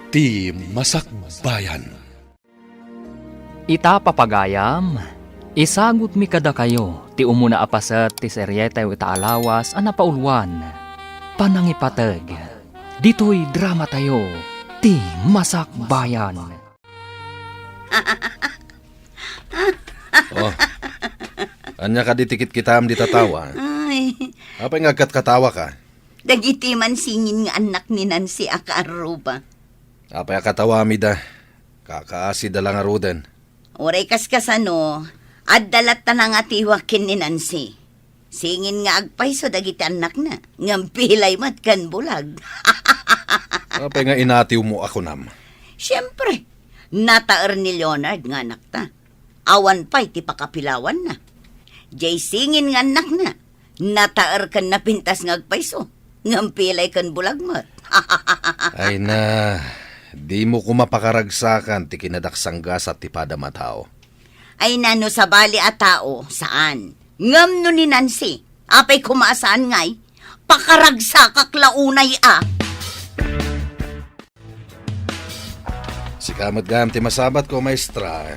Ti Masakbayan. Ita papagayam, isagot mi kada kayo, ti umuna apasat ti seryete ita alawas ana paulwan. Panangipatag, dito'y drama tayo, ti Masakbayan. Oh, anya ka ditikit kitam di tatawa. Ay, Apay nga katawa ka? dagiti man singin nga anak ni Nancy Akaruba. Apay katawa mi da. Kakaasi da lang arudan. Oray kaskasano, at dalat ta na nga tiwakin ni Nancy. Singin nga agpay so dagiti anak na, ngampilay mat kan bulag. Apay nga inatiw mo ako nam. Siyempre, nataer ni Leonard nga anak ta. Awan pa'y ti pakapilawan na. Jay singin nga anak na, nataer kan napintas nga agpay so, ngampilay kan bulag mat. Ay na, di mo ko mapakaragsakan ti kinadaksanggas at ti padamatao. Ay nano sa bali a tao, saan? Ngam no ni Nancy, apay kumasaan ngay, pakaragsa kaklaunay a. Si kamot gam ti masabat ko, maestra.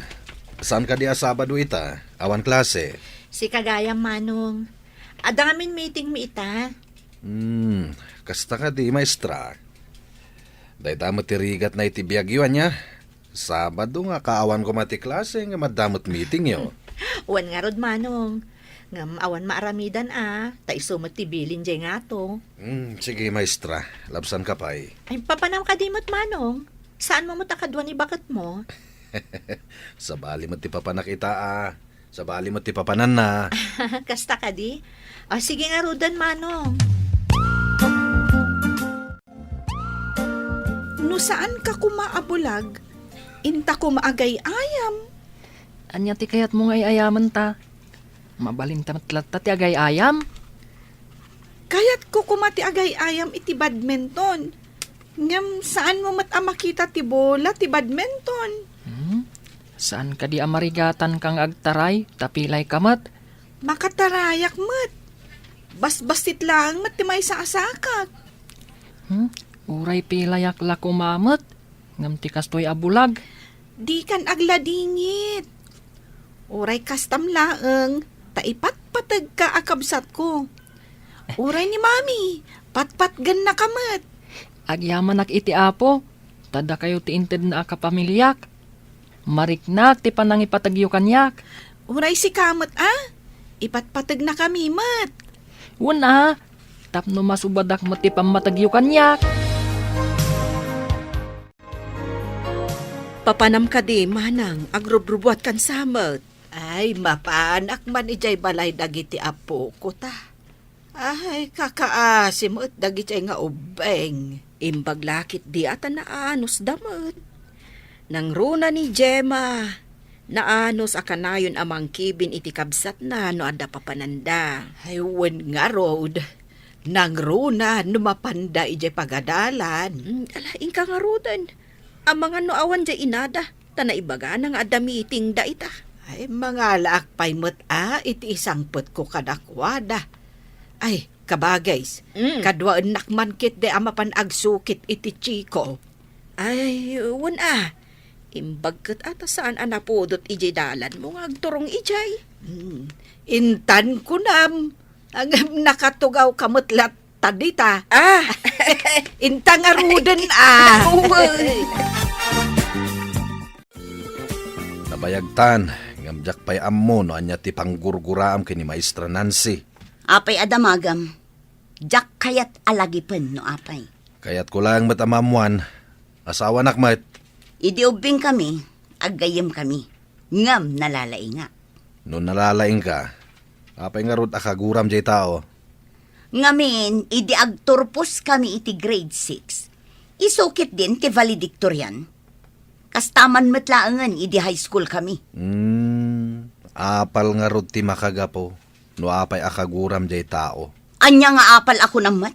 Saan ka di asabado ita? Awan klase. Si Kagayang Manong. Adamin meeting mi ita. Kasta ka di, maestra. Day damot tirigat na itibiyagyan niya. Sabado nga kaawan ko mati klase nga madamot meeting yo. Uwan nga rod Manong. Ngam awan maaramidan ta isumot ti bilin jay nga to. Sige, maestra. Labsan ka pa'y. Ay papanam ka dimot Manong. Saan mo matakadwa ni bakat mo? Sa bali mo ti papanakita Sa bali mo ti papanan na. Kasta ka di? Sige nga rodan Manong. No saan ka kumaabulag? Inta ko maagay-ayam. Anya ti kayat mo ngay ayaman ta. Mabaling tamatlat ta ti agay ayam. Kayat ko kumati agay-ayam iti badminton. Ngam saan mo makita ti bola ti badminton? Saan ka di amarigatan kang agtaray, tapilay kamat? Makatarayak mat. Bas-basit lang mat ti may saasakak. Uray pilayak la kumamat, ngam ti kastoy abulag. Di kan agladingit. Uray kastam laeng, taipatpatag ka akabsat ko. Uray ni mami, patpatgan na kamat. Agyaman nak iti apo, tada kayo ti inted na akapamilyak. Mariknak ti panangipatagyo kanyak. Uray si kamat ipatpatag na kami mat. Una, tapno masubadak mo ti pamatagyo kanyak. Papanam ka di, manang, agrubrubuat kan samet. Ay, mapaanak man ijay balay dagiti apo ko ta. Ay, kakaasim at dagiti nga ubeng. Imbag lakit di ata naanos damat. Nang runa ni Gemma, naanos akanayon amang kibin iti kabsat na no ada papananda. Ay, wen nga road. Nang runa numapanda ijay pagadalan. Alaing ka nga rodan. Ang mga noawan jay inada, tanaibaga nang ada meeting da ita. Ay, mga laakpay mo't iti isang put ko kadakwada. Ay, kabagays, kadwaan nakman kit de amapan agsukit iti chiko. Ay, wan imbag kat ata saan anapodot ijay dalan mo nga agturong ijay. Intan ko nam, ang nakatugaw kamutlat tadita. Intang arudan Nabayagtan, ngamjak pa'y ammo no anya ti panggurguraam kini Maestra Nancy. Apay adamagam, jak kayat alagipen no apay. Kaya't ko lang matamamuan, asawa nakmat. Idi ubing kami, aggayem kami, ngam nalalainga. No nalalaing ka, apay nga rod akaguram jay tao. Ngamin, idi agturpos kami iti grade 6. Isukit din ti valedictorian. Kastaman matlaangan idi high school kami. Apal nga rod ti makagapo, no apay akaguram jay tao. Anya nga apal ako namat.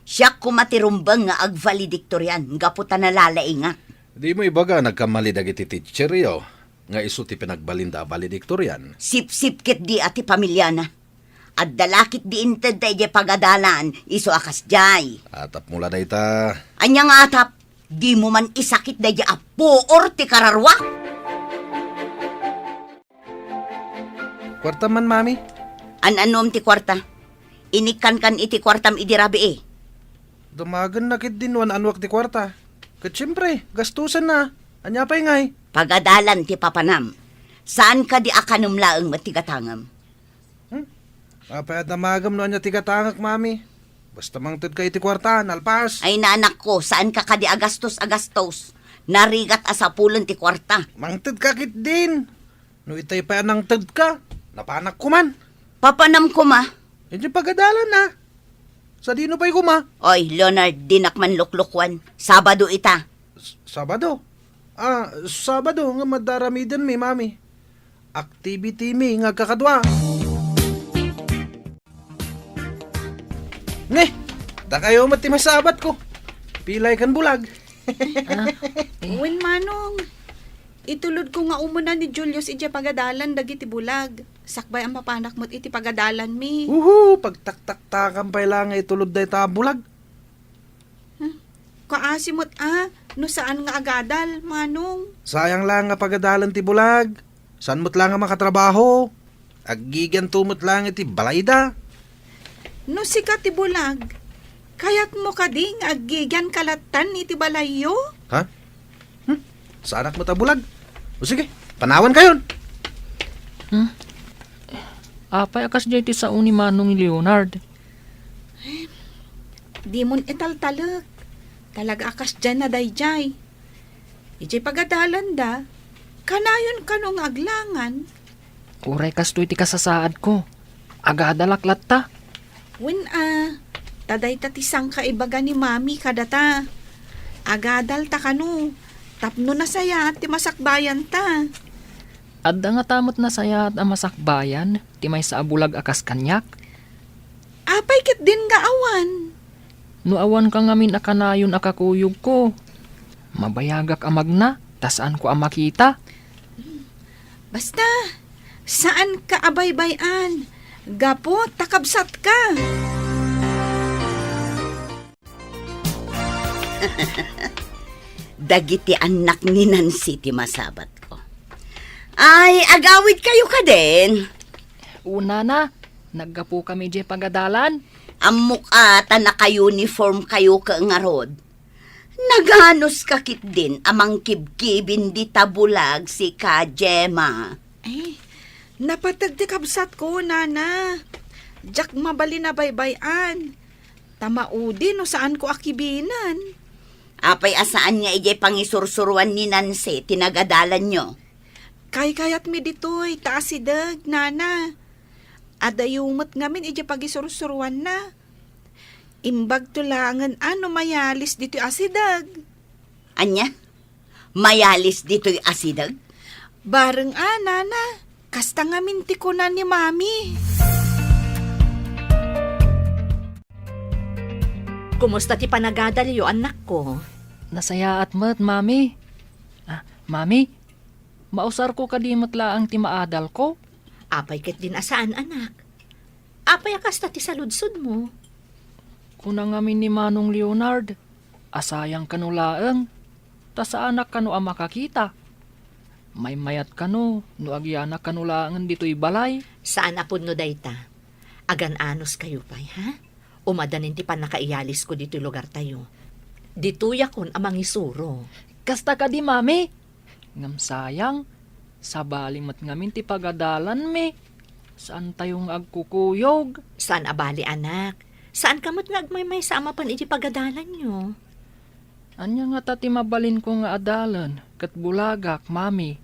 Siya kumatirumbang nga ag-valedictorian, gaputa nalalainga. Di mo ibaga nagkamali dagiti teacher yo, nga iso ti pinagbalinda valedictorian. Sip-sip kit di ati pamilya na. At dalakit di inted da ije pagadalan, iso akas jay. Atap mula da ita. Anya nga atap, Di mo man isakit da apo or ti kararwa. Kwarta man, mami. An-anom ti kwarta. Inikan kan iti kwartam idirabi eh. Dumagan na kit din wan anwak ti kwarta. Kat siyempre, gastusan na. Anya pa'y ngay. Pagadalan ti papanam. Saan ka di akanum laeng matigatangam? Apay at namagam no anya tigatangak, mami. Basta mangtod ka iti kwarta, nalpas. Ay naanak ko, saan ka kadi agastos? Narigat asapulan ti kwarta. Mangtod ka kit din. No itay pa nang tad ka. Napanak ko man. Papanam ko ma. Hindi pagadalan na. Sa dino pa'y kuma. Oy, Leonard, dinak man luklukwan. Sabado ita. Sabado. Sabado nga madaramidan mi, mami. Activity mi nga kakadwa. Ne, da kayo mati masabat ko. Pilay kan bulag. Wen manong, itulod ko nga umuna ni Julius iti pagadalan dagiti bulag. Sakbay ang mapanak mo't iti pagadalan mi. Pagtaktak-takam pa lang itulod day ta bulag. Kaasimot no saan nga agadal, manong. Sayang lang nga pagadalan ti bulag. San mo't lang nga makatrabaho. Agigan tumot lang iti balayda. No sikat ti bulag, kayat mo ka ding agigyan kalatan iti balayo? Ha? Saanak mo ta bulag? O sige, panawan kayon. Apay akas jay ti sao ni Manong Leonard. Di mon italtalag. Talaga akas dyan na dayjay. Ijay pagadalan da, kanayon kanong aglangan. Uray kas to iti kasasaad ko. Agadalaklat ta. Wen taday tatisang kaibaga ni mami kadata. Agadal ta kanu, tapno na saya ti masakbayan ta. Adda nga tamot na saya at amasakbayan, ti may sa abulag akas kanyak. Apay kit din nga awan. No awan ka ngamin akanayon akakuyog ko. Mabayagak amag na, tasaan ko ang makita. Basta, saan ka abaybayan? Gapo, takabsat ka. Dagiti anak ni Nancy ti masabat ko. Ay, agawid kayo ka din. Una na, naggapo kami di pagadalan. Amok ata naka-uniform kayo ka nga rod. Naganos kakit din amang kibkibin di tabulag si ka Gemma. Ay, napatag ti kabsat ko, nana. Jak mabali na baybayan. Tamaudi no saan ko akibinan. Apay asaan nga ijay pangisursuruan ni Nancy tinagadalan nyo. Kayat mi ditoy, taasidag, nana. Adayumot ngamin ijay pagisursuruan na. Imbag tulangan ano mayalis dito'y asidag. Anya? Mayalis dito'y asidag? Bareng nana. Kasta nga minti ko na ni mami. Kumusta ti panagadalyo, anak ko? Nasaya at mat, mami. Mami, mausar ko kadimot laang ti maadal ko. Apay ket din asaan, anak? Apay akas ti saludsod mo? Kunang amin ni Manong Leonard, asayang kanulaang, ta sa anak kanu ang makakita. May mayat kanu, no agyanak kanulaangan dito'y balay. Saan apod no dayta? Agan-anos kayo pay, ha? Umadanin ti panakaiyalis ko dito'y lugar tayo. Dituya kon amang isuro. Kasta ka di, mami. Ngam sayang, sabaling mat ngamin ti pagadalan mi. Saan tayong agkukuyog? Saan abali, anak? Saan kamot nga agmay sa amapan iti pagadalan nyo? Anya nga tati mabalin ko nga adalan, kat bulagak, mami.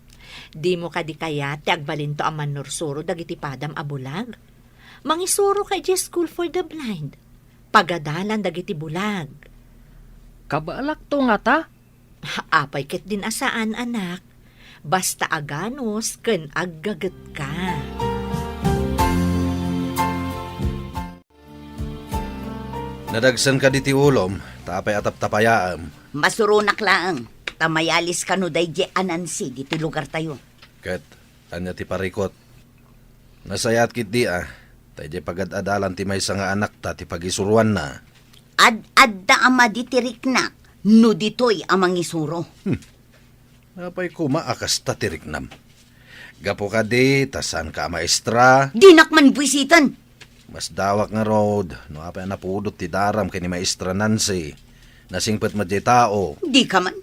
Di mo ka di kaya ti agbalin to aman nursuro dagiti padam abulag. Mangisuro kay School for the Blind. Pagadalan dagiti bulag. Kabalak to nga ta? Apay ket din asaan, anak. Basta aganos ken aggaget ka. Nadagsan ka diti ulom, tapay atap tapayaam. Masurunak laang. Tamayalis kanu dayje Anansi dito lugar tayo. Kat, anya ti parikot. Nasayat kit di Tayo pagad-adalan ti may nga anak ta ti pagisuruan na. Ad-adda ama ditiriknak. no ditoy amang isuro. Napay kuma akas tatiriknam. Gapo ka di, tasan ka maestra. Dinak man buwisitan. Mas dawak nga road. No apay napudot ti daram kay ni maestra Nancy. Nasingpet mo di tao. Di ka man.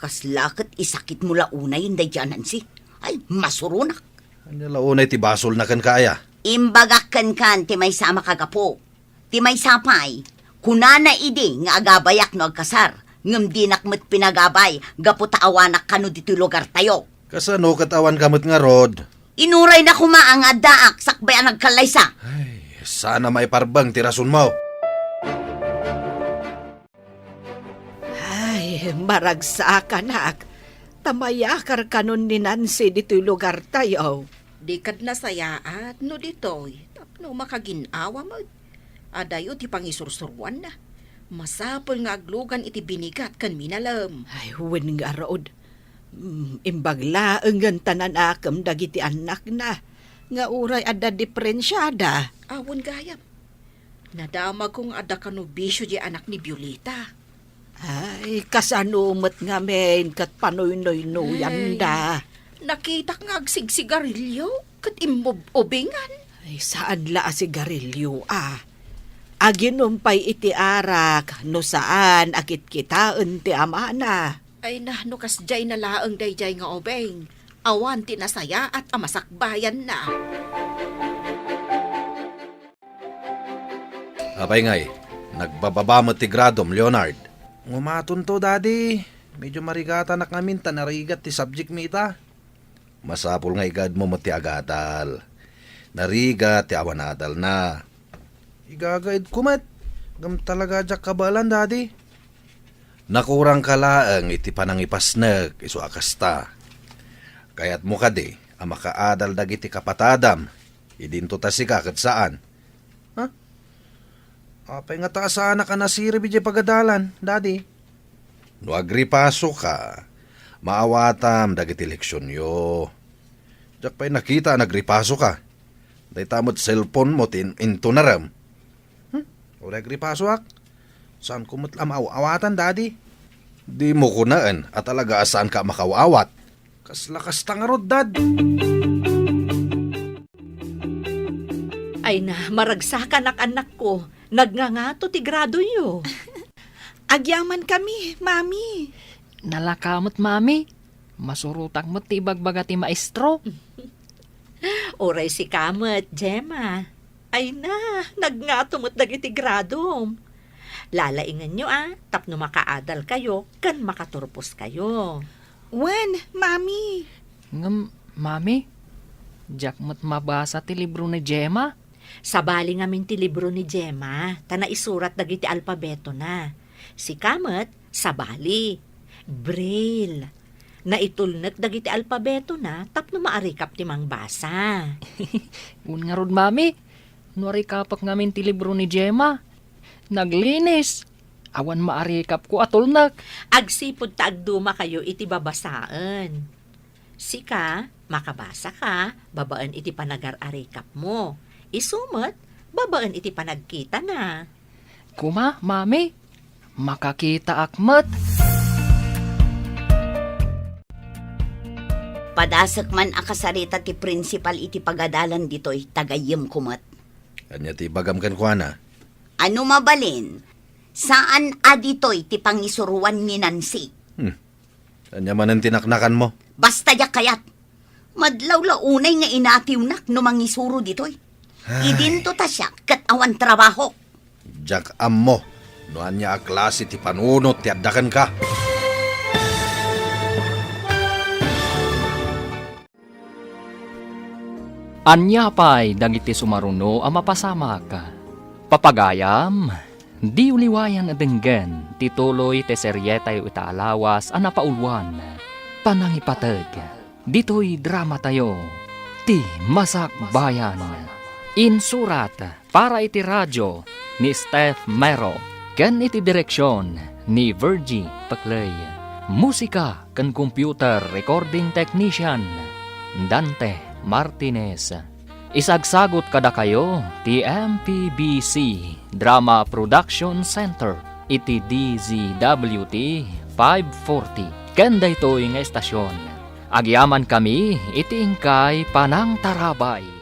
Kaslakit isakit mula unay yung dayjanan si. Ay, masurunak. Anya launay ti basol na kan kaya. Imbagakan kan ti may sama kagapo. Ti may sapay. Kunana idi nga agabayak no agkasar. Ngam dinakmet pinagabay. Gapo taawanak kano dito lugar tayo. Kasano katawan kamot nga rod. Inuray na kumaang adaak sakbay ang nagkalaysa. Sana may parbang tirasun mo. Ay, maragsa anak. Tamayakar kanon ni Nancy dito'y lugar tayo. Di kad nasayaat no ditoy. Tapno makaginawa mo. Adayo ti pangisursurwan na. Masapol nga aglugan iti binigat kan minalam. Ay, huwin nga rood. Imbagla ang tanan akam dagiti anak na. Nga uray ada diferensyada. Awon gayam. Nadama kong ada kanubisyo di anak ni Violeta. Ay, kasanumat nga men kat panoy-noy-noyan da. Nakita nga agsigsigarilyo kat imobobingan. Ay, saan la sigarilyo Aginumpay iti arak, no saan akit kitaan ti amana. Ay no kas jay na laang dayjay nga obeng. Awan ti nasaya at amasakbayan na. Apay ngay, nagbababamot ti gradom, Leonard. Ngumaton to, daddy. Medyo marigata na kami tanarigat ti subject mita. Masapul nga igad mo ti agatal. Narigat ti awanadal na. Igagaid kumat. Gam talaga jak kabalan, daddy. Nakurang kalaang iti panangipasnag iso akasta. Kaya't mo kadi, ang makaadal dagiti kapatadam. Idinto ta si kakat saan. Ha? Apay nga taasaan ka na siri bijay pagadalan, daddy. No agripaso ka, maawatam dagiti leksyon yo. Diyak pa'y nakita nagripaso ka. Day tamot cellphone mo into naram. O agripaso ak? Saan kumutlam awatan, daddy? Di mo kunaan at talaga saan ka makawawat. Kaslakas tangarod, dad. Ay na, maragsakan anak ko. Nagngangato ti grado yo. Agyaman kami, mami. Nalakamot, mami. Masurutang mo ti bagbaga ti maestro. Oray si Kamet, Gemma. Ay na, nagngato mo't dagiti gradom. Lalaingan nyo tapno makaadal kayo, kan makaturpos kayo. Wen, mami. Ngam, mami, jak mo't mabasa ti libro ni Gemma. Sabali ngamin ti libro ni Gemma, tana isurat dagiti alpabeto na. Si Kamet, sabali. Braille. Naitulnek dagiti alpabeto na, tapno maarikap ti mangbasa. Un nga rod, mami. Nuari kapak ngamin ti libro ni Gemma. Naglinis. Awan maarikap ko atulnak. Agsipod ta agduma kayo iti babasaan. Sika, makabasa ka, babaan iti panagar-arikap mo. Isumot, babaan iti panagkita na. Kuma, mami. Makakita akmat. Padasak man akasarita ti principal iti pagadalan dito'y tagayem kumat. Kanya ti bagam kan kuana. Ano mabalin? Saan adito'y ti pangisuruan ni Nancy? Kanya man ang tinaknakan mo. Basta yak kayat. Madlaw-launay nga inatiwnak no mangisuro dito'y. Idinto ta siya kat awan trabaho. Jak am mo. Noan niya a klase ti panunot ti addakan ka. Anya pa'y dagiti sumaruno ang mapasamak. Papagayam, di uliwayan adenggen, tituloy te seryetay itaalawas ang napaulwan. Panangipatag, dito'y drama tayo, ti Masak Bayan. Insurat para iti radyo ni Steph Mero, ken iti direksyon ni Virgie Paclay. Musika ken computer recording technician, Dante Martinez. Isagsagot kada kayo ti MPBC Drama Production Center iti DZWT 540. Kanda ito'y nga estasyon. Agyaman kami iti ingkay Panang Tarabay.